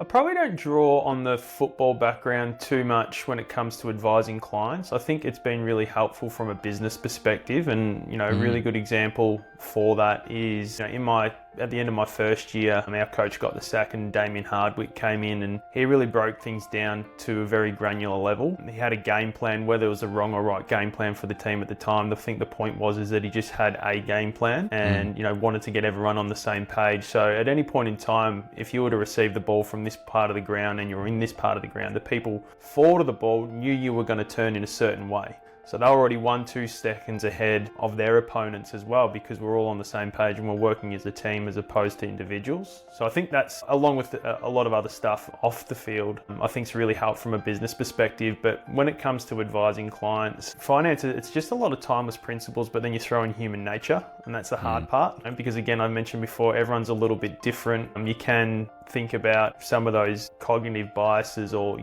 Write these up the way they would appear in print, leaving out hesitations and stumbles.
probably don't draw on the football background too much when it comes to advising clients. I think it's been really helpful from a business perspective, and a really good example for that is at the end of my first year, our coach got the sack and Damien Hardwick came in, and he really broke things down to a very granular level. He had a game plan, whether it was a wrong or right game plan for the team at the time. I think the point was that he just had a game plan and wanted to get everyone on the same page. So at any point in time, if you were to receive the ball from this part of the ground and you're in this part of the ground, the people forward of the ball knew you were going to turn in a certain way. So they're already 1-2 seconds ahead of their opponents as well, because we're all on the same page and we're working as a team as opposed to individuals. So I think that's, along with a lot of other stuff off the field, I think it's really helped from a business perspective. But when it comes to advising clients, finance, it's just a lot of timeless principles, but then you throw in human nature, and that's the hard part. And because again, I mentioned before, everyone's a little bit different. You can think about some of those cognitive biases or,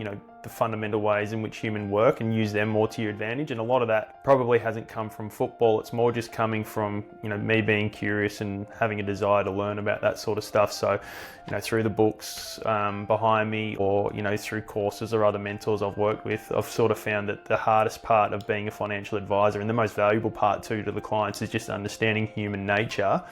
the fundamental ways in which humans work and use them more to your advantage. And a lot of that probably hasn't come from football. It's more just coming from, me being curious and having a desire to learn about that sort of stuff. So, through the books behind me or, through courses or other mentors I've worked with, I've sort of found that the hardest part of being a financial advisor, and the most valuable part too to the clients, is just understanding human nature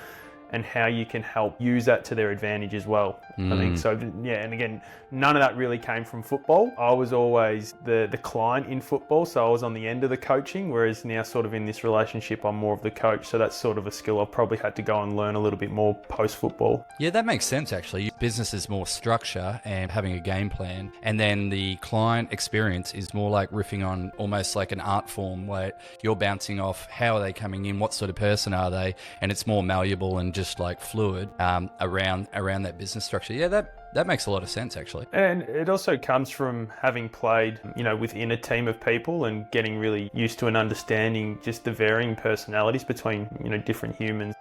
and how you can help use that to their advantage as well. I think so. Yeah, and again, none of that really came from football. I was always the client in football, so I was on the end of the coaching, whereas now sort of in this relationship, I'm more of the coach. So that's sort of a skill I've probably had to go and learn a little bit more post-football. Yeah, that makes sense actually. Business is more structure and having a game plan, and then the client experience is more like riffing on almost like an art form where you're bouncing off how are they coming in, what sort of person are they, and it's more malleable and just like fluid around that business structure. Yeah, that makes a lot of sense actually. And it also comes from having played, within a team of people and getting really used to and understanding just the varying personalities between, different humans.